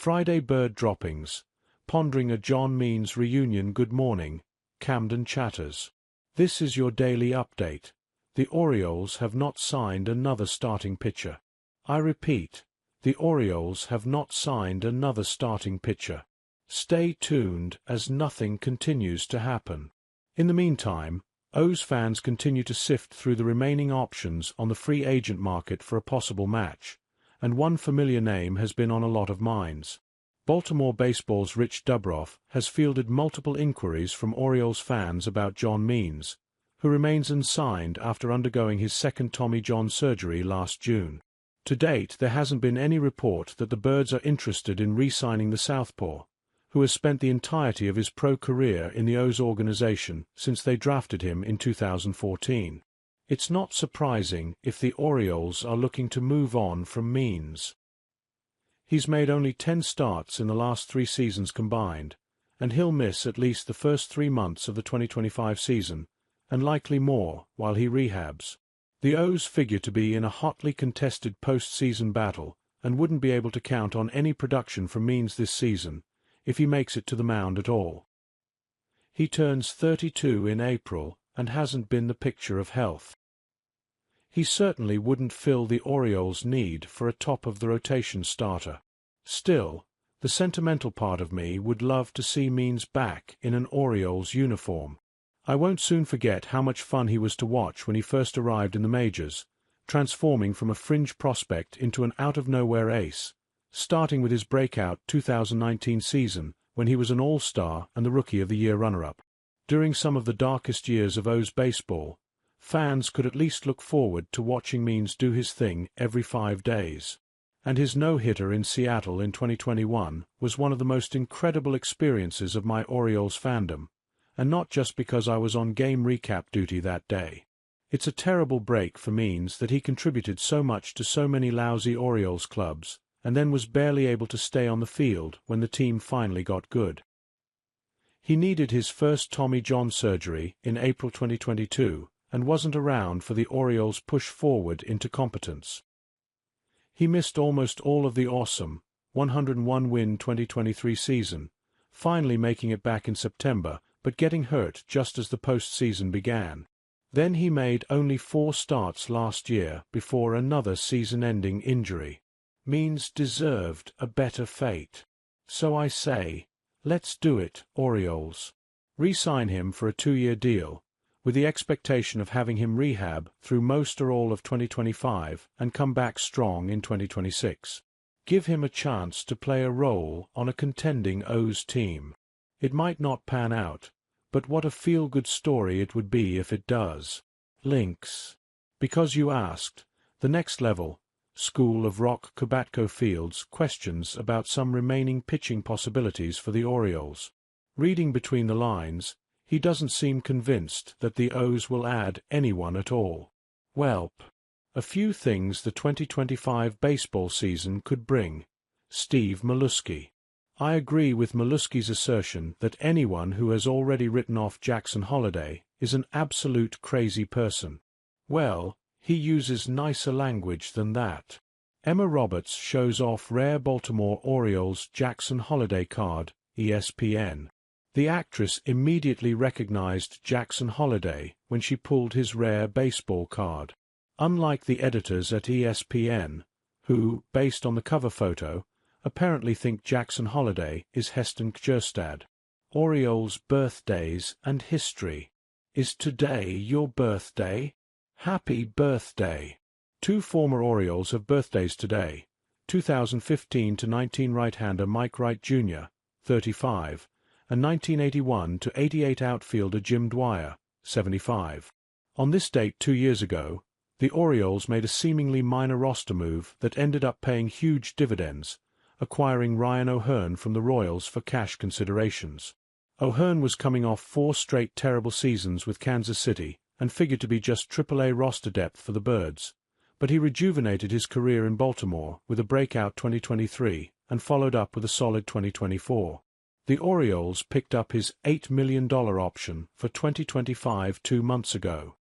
Friday bird droppings. Pondering a John Means reunion. Good morning, Camden chatters. This is your daily update. The Orioles have not signed another starting pitcher. I repeat, the Orioles have not signed another starting pitcher. Stay tuned as nothing continues to happen. In the meantime, O's fans continue to sift through the remaining options on the free agent market for a possible match, and one familiar name has been on a lot of minds. Baltimore baseball's Rich Dubroff has fielded multiple inquiries from Orioles fans about John Means, who remains unsigned after undergoing his second Tommy John surgery last June. To date, there hasn't been any report that the Birds are interested in re-signing the southpaw, who has spent the entirety of his pro career in the O's organization since they drafted him in 2014. It's not surprising if the Orioles are looking to move on from Means. He's made only 10 starts in the last 3 seasons combined, and he'll miss at least the first 3 months of the 2025 season, and likely more while he rehabs. The O's figure to be in a hotly contested postseason battle and wouldn't be able to count on any production from Means this season, if he makes it to the mound at all. He turns 32 in April and hasn't been the picture of health. He certainly wouldn't fill the Orioles' need for a top-of-the-rotation starter. Still, the sentimental part of me would love to see Means back in an Orioles uniform. I won't soon forget how much fun he was to watch when he first arrived in the majors, transforming from a fringe prospect into an out-of-nowhere ace, starting with his breakout 2019 season when he was an All-Star and the Rookie of the Year runner-up. During some of the darkest years of O's baseball, fans could at least look forward to watching Means do his thing every 5 days. And his no-hitter in Seattle in 2021 was one of the most incredible experiences of my Orioles fandom, and not just because I was on game recap duty that day. It's a terrible break for Means that he contributed so much to so many lousy Orioles clubs, and then was barely able to stay on the field when the team finally got good. He needed his first Tommy John surgery in April 2022 and wasn't around for the Orioles' push forward into competence. He missed almost all of the awesome 101-win 2023 season, finally making it back in September but getting hurt just as the postseason began. Then he made only 4 starts last year before another season-ending injury. Means deserved a better fate. So I say, let's do it, Orioles. Re-sign him for a 2-year deal, with the expectation of having him rehab through most or all of 2025 and come back strong in 2026. Give him a chance to play a role on a contending O's team. It might not pan out, but what a feel-good story it would be if it does. Links. Because you asked, the next level, School of Rock Kubatko Fields questions about some remaining pitching possibilities for the Orioles. Reading between the lines, he doesn't seem convinced that the O's will add anyone at all. Welp. A few things the 2025 baseball season could bring. Steve Maluski. I agree with Maluski's assertion that anyone who has already written off Jackson Holliday is an absolute crazy person. Well, he uses nicer language than that. Emma Roberts shows off rare Baltimore Orioles Jackson Holliday card, ESPN. The actress immediately recognized Jackson Holliday when she pulled his rare baseball card. Unlike the editors at ESPN, who, based on the cover photo, apparently think Jackson Holliday is Heston Kjerstad. Orioles' birthdays and history. Is today your birthday? Happy birthday! 2 former Orioles have birthdays today. 2015-19 right-hander Mike Wright Jr., 35, and 1981-88 outfielder Jim Dwyer, 75. On this date 2 years ago, the Orioles made a seemingly minor roster move that ended up paying huge dividends, acquiring Ryan O'Hearn from the Royals for cash considerations. O'Hearn was coming off 4 straight terrible seasons with Kansas City and figured to be just AAA roster depth for the Birds, but he rejuvenated his career in Baltimore with a breakout 2023 and followed up with a solid 2024. The Orioles picked up his $8 million option for 2025 2 months ago.